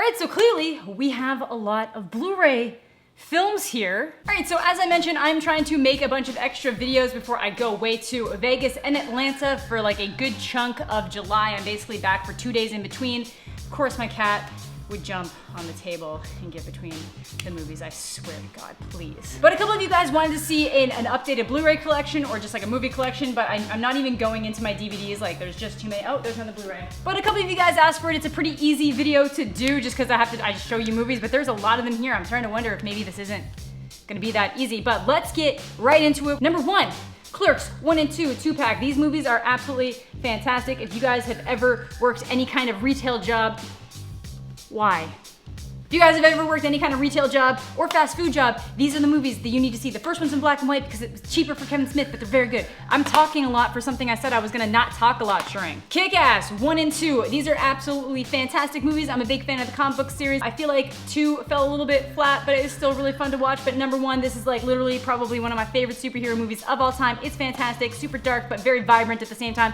right, so clearly we have a lot of Blu-ray films here. All right, so as I mentioned, I'm trying to make a bunch of extra videos before I go away to Vegas and Atlanta for like a good chunk of July. I'm basically back for 2 days in between. Of course, my cat would jump on the table and get between the movies, I swear to God, please. But a couple of you guys wanted to see an updated Blu-ray collection or just like a movie collection, but I'm not even going into my DVDs, like there's just too many. Oh, there's on the Blu-ray. But a couple of you guys asked for it. It's a pretty easy video to do just because I just show you movies, but there's a lot of them here. I'm starting to wonder if maybe this isn't gonna be that easy, but let's get right into it. Number 1. Clerks 1 and 2, 2-pack. These movies are absolutely fantastic. If you guys have ever worked any kind of retail job, why? If you guys have ever worked any kind of retail job or fast food job, these are the movies that you need to see. The first one's in black and white because it was cheaper for Kevin Smith, but they're very good. I'm talking a lot for something I said I was gonna not talk a lot during. Kick-Ass 1 and 2. These are absolutely fantastic movies. I'm a big fan of the comic book series. I feel like 2 fell a little bit flat, but it is still really fun to watch. But number 1, this is like literally probably one of my favorite superhero movies of all time. It's fantastic, super dark, but very vibrant at the same time.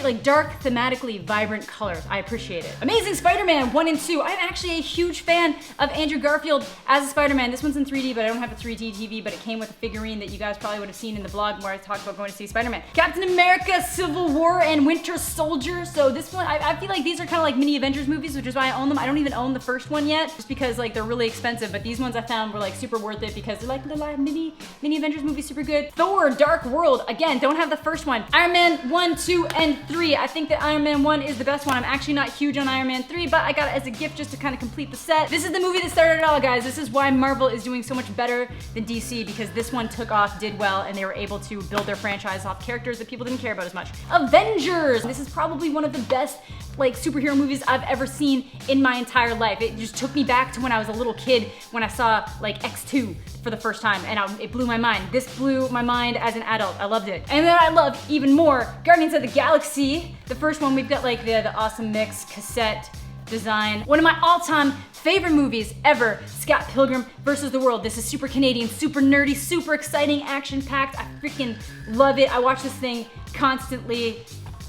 Like dark, thematically vibrant colors. I appreciate it. Amazing Spider-Man 1 and 2. I'm actually a huge fan of Andrew Garfield as a Spider-Man. This one's in 3D, but I don't have a 3D TV, but it came with a figurine that you guys probably would have seen in the blog where I talked about going to see Spider-Man. Captain America, Civil War, and Winter Soldier. So this one, I feel like these are kind of like mini Avengers movies, which is why I own them. I don't even own the first one yet, just because like they're really expensive, but these ones I found were like super worth it because they're like little mini Avengers movies, super good. Thor, Dark World. Again, don't have the first one. Iron Man 1, 2, and 3. I think that Iron Man 1 is the best one. I'm actually not huge on Iron Man 3, but I got it as a gift just to kind of complete the set. This is the movie that started it all, guys. This is why Marvel is doing so much better than DC, because this one took off, did well, and they were able to build their franchise off characters that people didn't care about as much. Avengers! This is probably one of the best like superhero movies I've ever seen in my entire life. It just took me back to when I was a little kid when I saw like X2 for the first time, and it blew my mind. This blew my mind as an adult. I loved it. And then I loved even more Guardians of the Galaxy. The first one, we've got like the awesome mix cassette design. One of my all-time favorite movies ever, Scott Pilgrim versus the World. This is super Canadian, super nerdy, super exciting, action-packed. I freaking love it. I watch this thing constantly.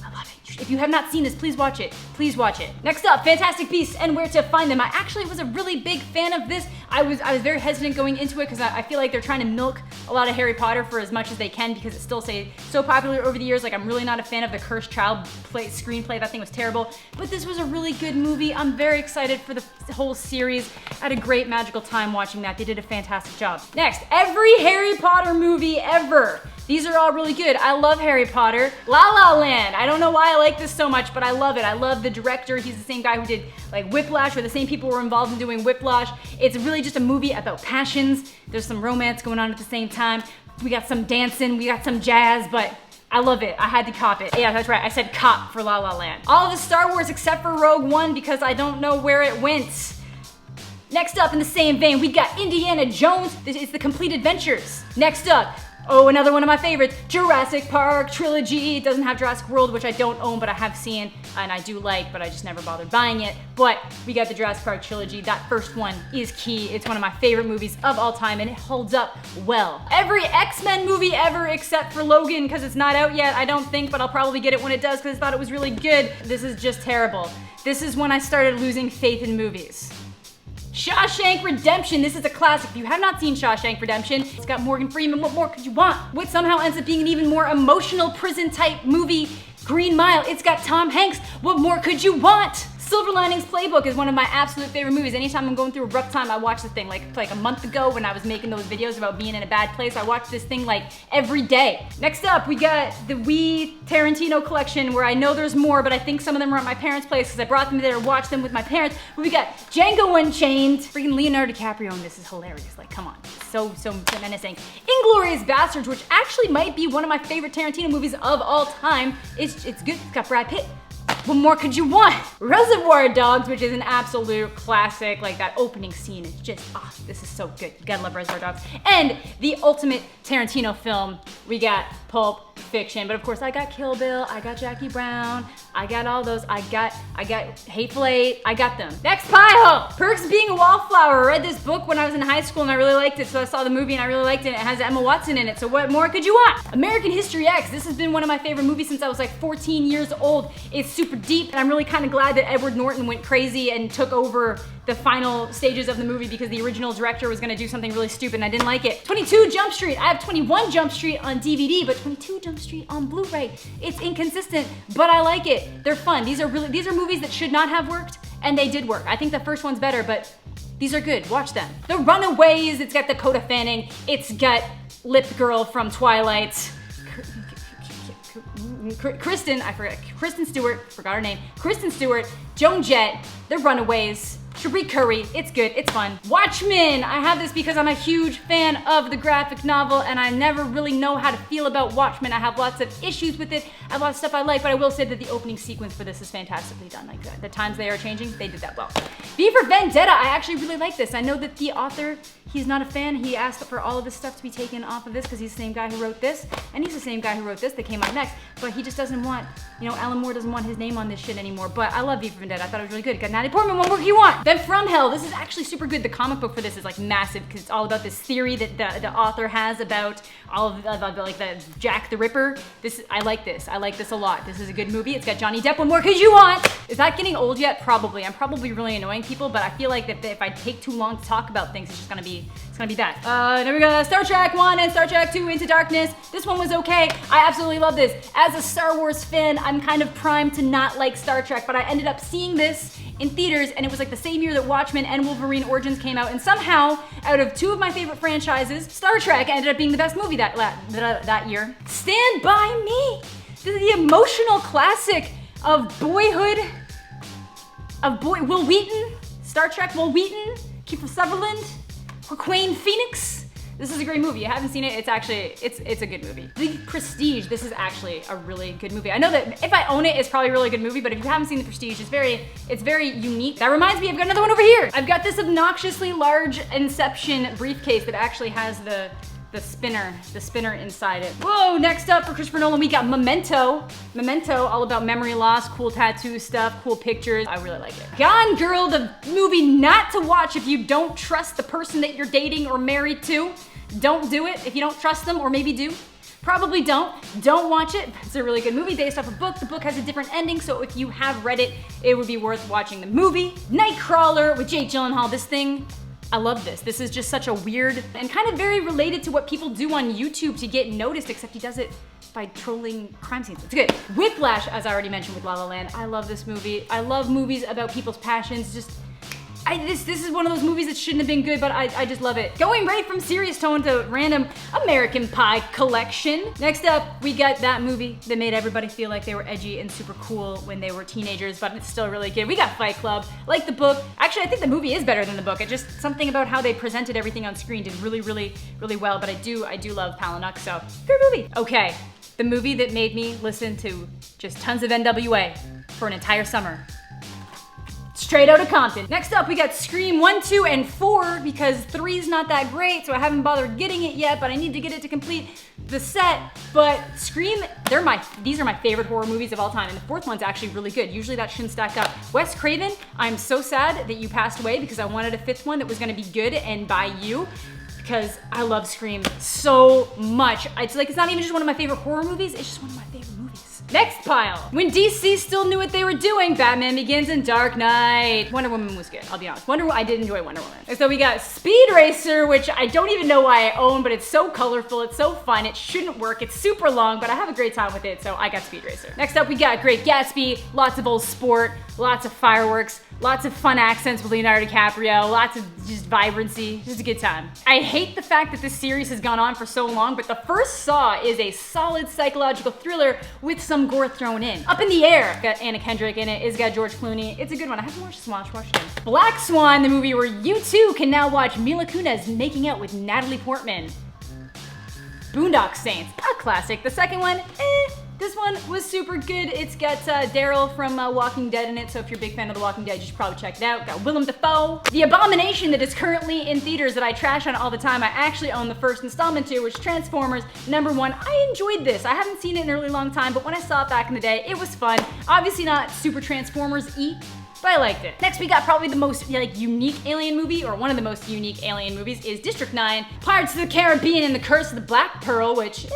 I love it. If you have not seen this, please watch it. Please watch it. Next up, Fantastic Beasts and Where to Find Them. I actually was a really big fan of this. I was very hesitant going into it because I feel like they're trying to milk a lot of Harry Potter for as much as they can because it's still so popular over the years. Like I'm really not a fan of the Cursed Child screenplay. That thing was terrible. But this was a really good movie. I'm very excited for the whole series. I had a great magical time watching that. They did a fantastic job. Next, every Harry Potter movie ever. These are all really good. I love Harry Potter. La La Land. I don't know why I like this so much, but I love it. I love the director. He's the same guy who did like Whiplash, or the same people who were involved in doing Whiplash. It's really just a movie about passions. There's some romance going on at the same time. We got some dancing, we got some jazz, but I love it. I had to cop it. Yeah, that's right. I said cop for La La Land. All of the Star Wars except for Rogue One because I don't know where it went. Next up in the same vein, we got Indiana Jones. This is the Complete Adventures. Next up, oh, another one of my favorites, Jurassic Park trilogy. It doesn't have Jurassic World, which I don't own, but I have seen, and I do like, but I just never bothered buying it. But we got the Jurassic Park trilogy. That first one is key. It's one of my favorite movies of all time, and it holds up well. Every X-Men movie ever except for Logan, because it's not out yet, I don't think, but I'll probably get it when it does, because I thought it was really good. This is just terrible. This is when I started losing faith in movies. Shawshank Redemption. This is a classic. If you have not seen Shawshank Redemption, it's got Morgan Freeman. What more could you want? What somehow ends up being an even more emotional prison type movie, Green Mile. It's got Tom Hanks. What more could you want? Silver Linings Playbook is one of my absolute favorite movies. Anytime I'm going through a rough time, I watch the thing. Like a month ago when I was making those videos about being in a bad place, I watched this thing like every day. Next up, we got the Wee Tarantino collection, where I know there's more, but I think some of them are at my parents' place because I brought them there to watch them with my parents. But we got Django Unchained. Freaking Leonardo DiCaprio, and this is hilarious. Like, come on. So menacing. Inglourious Basterds, which actually might be one of my favorite Tarantino movies of all time. It's good. It's got Brad Pitt. What more could you want? Reservoir Dogs, which is an absolute classic. Like that opening scene is just, this is so good. You gotta love Reservoir Dogs. And the ultimate Tarantino film, we got Pulp fiction, but of course I got Kill Bill, I got Jackie Brown, I got all those, I got Hateful Eight, I got them. Next pile! Perks of Being a Wallflower. I read this book when I was in high school and I really liked it, so I saw the movie and I really liked it. It has Emma Watson in it, so what more could you want? American History X. This has been one of my favorite movies since I was like 14 years old. It's super deep, and I'm really kind of glad that Edward Norton went crazy and took over the final stages of the movie because the original director was gonna do something really stupid and I didn't like it. 22 Jump Street. I have 21 Jump Street on DVD, but 22 Jump Street on Blu-ray. It's inconsistent, but I like it. They're fun. These are movies that should not have worked, and they did work. I think the first one's better, but these are good. Watch them. The Runaways. It's got Dakota Fanning. It's got Lip Girl from Twilight. Kristen Stewart, forgot her name. Kristen Stewart, Joan Jett, The Runaways, Shabri Curry. It's good, it's fun. Watchmen. I have this because I'm a huge fan of the graphic novel and I never really know how to feel about Watchmen. I have lots of issues with it. I have lots of stuff I like, but I will say that the opening sequence for this is fantastically done. Like the times they are changing, they did that well. V for Vendetta. I actually really like this. I know that the author, he's not a fan. He asked for all of this stuff to be taken off of this because he's the same guy who wrote this, and he's the same guy who wrote this that came out next, but he just doesn't want, you know, Alan Moore doesn't want his name on this shit anymore. But I love V for Vendetta. I thought it was really good. It got Natalie Portman. What more do you want? Then From Hell. This is actually super good. The comic book for this is like massive because it's all about this theory that the author has about all of like the Jack the Ripper. I like this. I like this a lot. This is a good movie. It's got Johnny Depp. What more could you want? Is that getting old yet? Probably. I'm probably really annoying people, but I feel like that if I take too long to talk about things, it's just gonna be that. Then we got Star Trek 1 and Star Trek 2 Into Darkness. This one was okay. I absolutely love this. As a Star Wars fan, I'm kind of primed to not like Star Trek, but I ended up seeing this in theaters, and it was like the same year that Watchmen and Wolverine Origins came out, and somehow, out of two of my favorite franchises, Star Trek ended up being the best movie that year. Stand By Me. This is the emotional classic of boyhood, Will Wheaton, Star Trek Will Wheaton, Kiefer Sutherland, Joaquin Phoenix. This is a great movie. I haven't seen it. It's a good movie. The Prestige. This is actually a really good movie. I know that if I own it, it's probably a really good movie, but if you haven't seen The Prestige, it's very unique. That reminds me, I've got another one over here. I've got this obnoxiously large Inception briefcase that actually has the spinner inside it. Whoa, next up for Christopher Nolan, we got Memento. Memento, all about memory loss, cool tattoo stuff, cool pictures. I really like it. Gone Girl, the movie not to watch if you don't trust the person that you're dating or married to. Don't do it if you don't trust them, or maybe do. Probably don't. Don't watch it. It's a really good movie based off a book. The book has a different ending, so if you have read it, it would be worth watching the movie. Nightcrawler with Jake Gyllenhaal. This thing, I love this. This is just such a weird and kind of very related to what people do on YouTube to get noticed, except he does it by trolling crime scenes. It's good. Whiplash, as I already mentioned with La La Land. I love this movie. I love movies about people's passions. This is one of those movies that shouldn't have been good, but I just love it. Going right from serious tone to random American Pie collection. Next up, we got that movie that made everybody feel like they were edgy and super cool when they were teenagers, but it's still really good. We got Fight Club, like the book. Actually, I think the movie is better than the book. It just, something about how they presented everything on screen did really, really, really well, but I do love Palahniuk, so good movie. Okay, the movie that made me listen to just tons of NWA for an entire summer. Straight Outta Compton. Next up, we got Scream 1, 2, and 4 because 3's not that great, so I haven't bothered getting it yet, but I need to get it to complete the set. But Scream, these are my favorite horror movies of all time, and the fourth one's actually really good. Usually that shouldn't stack up. Wes Craven, I'm so sad that you passed away because I wanted a fifth one that was gonna be good and by you, because I love Scream so much. It's not even just one of my favorite horror movies, it's just one of my favorite movies. Next pile. When DC still knew what they were doing, Batman Begins and Dark Knight. Wonder Woman was good, I'll be honest. I did enjoy Wonder Woman. And so we got Speed Racer, which I don't even know why I own, but it's so colorful, it's so fun, it shouldn't work, it's super long, but I have a great time with it, so I got Speed Racer. Next up, we got Great Gatsby, lots of old sport, lots of fireworks, lots of fun accents with Leonardo DiCaprio, lots of just vibrancy, just a good time. I hate the fact that this series has gone on for so long, but the first Saw is a solid psychological thriller with some gore thrown in. Up in the Air, got Anna Kendrick in it, it's got George Clooney, it's a good one. I haven't watched it. Black Swan, the movie where you too can now watch Mila Kunis making out with Natalie Portman. Boondock Saints, a classic. The second one, This one was super good. It's got Daryl from Walking Dead in it, so if you're a big fan of The Walking Dead, you should probably check it out. Got Willem Dafoe. The abomination that is currently in theaters that I trash on all the time, I actually own the first installment to, which is Transformers #1. I enjoyed this. I haven't seen it in a really long time, but when I saw it back in the day, it was fun. Obviously not super Transformers-y, but I liked it. Next, we got probably the most unique alien movie, or one of the most unique alien movies, is District 9, Pirates of the Caribbean and the Curse of the Black Pearl, which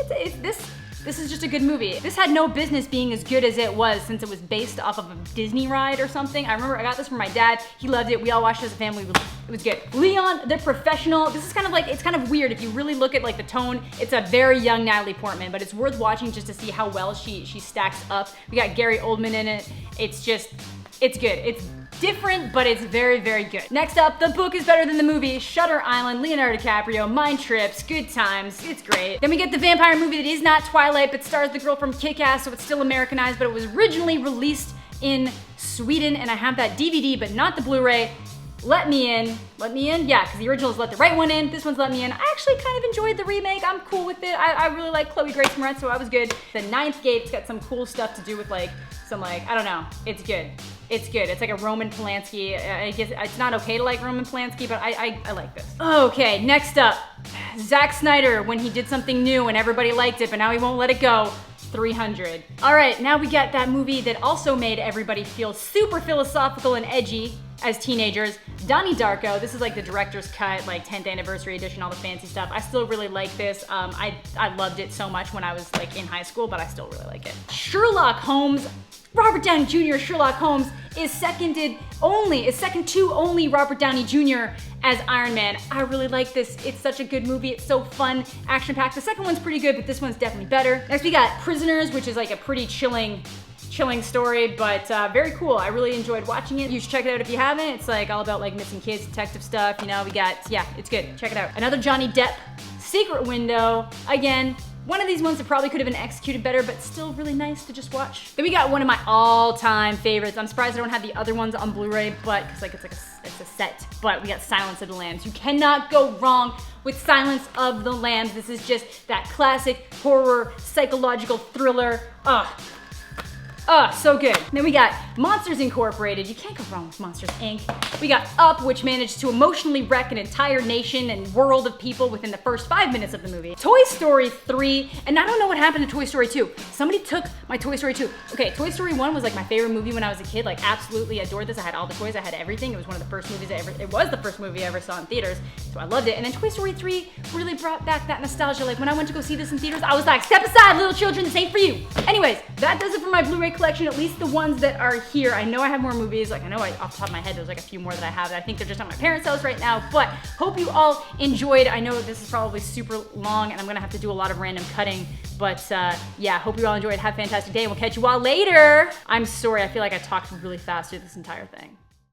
this is just a good movie. This had no business being as good as it was since it was based off of a Disney ride or something. I remember I got this from my dad. He loved it. We all watched it as a family. It was good. Leon the Professional. This is kind of like, it's kind of weird if you really look at like the tone. It's a very young Natalie Portman, but it's worth watching just to see how well she stacks up. We got Gary Oldman in it. It's good. It's different, but it's very, very good. Next up, the book is better than the movie. Shutter Island, Leonardo DiCaprio, Mind Trips, good times, it's great. Then we get the vampire movie that is not Twilight, but stars the girl from Kick-Ass, so it's still Americanized, but it was originally released in Sweden, and I have that DVD, but not the Blu-ray. Let Me In. Let Me In? Yeah, because the original is Let the Right One In. This one's Let Me In. I actually kind of enjoyed the remake. I'm cool with it. I really like Chloe Grace Moretz, so I was good. The Ninth Gate's got some cool stuff to do with I don't know. It's good. It's good. It's like a Roman Polanski. I guess it's not okay to like Roman Polanski, but I like this. Okay, next up. Zack Snyder, when he did something new and everybody liked it, but now he won't let it go. 300. All right, now we got that movie that also made everybody feel super philosophical and edgy as teenagers. Donnie Darko. This is like the director's cut, like 10th anniversary edition, all the fancy stuff. I still really like this. I loved it so much when I was like in high school, but I still really like it. Sherlock Holmes. Robert Downey Jr. Sherlock Holmes is second to only Robert Downey Jr. as Iron Man. I really like this. It's such a good movie. It's so fun, action-packed. The second one's pretty good, but this one's definitely better. Next we got Prisoners, which is like a pretty chilling story, but very cool. I really enjoyed watching it. You should check it out if you haven't. It's like all about like missing kids, detective stuff. You know, it's good. Check it out. Another Johnny Depp, Secret Window. Again, one of these ones that probably could have been executed better, but still really nice to just watch. Then we got one of my all-time favorites. I'm surprised I don't have the other ones on Blu-ray, but because it's a set. But we got Silence of the Lambs. You cannot go wrong with Silence of the Lambs. This is just that classic horror psychological thriller. So good. Then we got Monsters Incorporated. You can't go wrong with Monsters, Inc. We got Up, which managed to emotionally wreck an entire nation and world of people within the first 5 minutes of the movie. Toy Story 3, and I don't know what happened to Toy Story 2. Somebody took my Toy Story 2. Okay, Toy Story 1 was like my favorite movie when I was a kid. Like absolutely adored this. I had all the toys, I had everything. It was one of the first movies it was the first movie I ever saw in theaters, so I loved it. And then Toy Story 3 really brought back that nostalgia. Like when I went to go see this in theaters, I was like, step aside, little children, this ain't for you. Anyways, that does it for my Blu-ray collection, at least the ones that are here. I know I have more movies, like I know off the top of my head there's like a few more that I have that I think they're just at my parents' house right now, but hope you all enjoyed. I know this is probably super long and I'm gonna have to do a lot of random cutting, but yeah, hope you all enjoyed. Have a fantastic day and we'll catch you all later. I'm sorry, I feel like I talked really fast through this entire thing.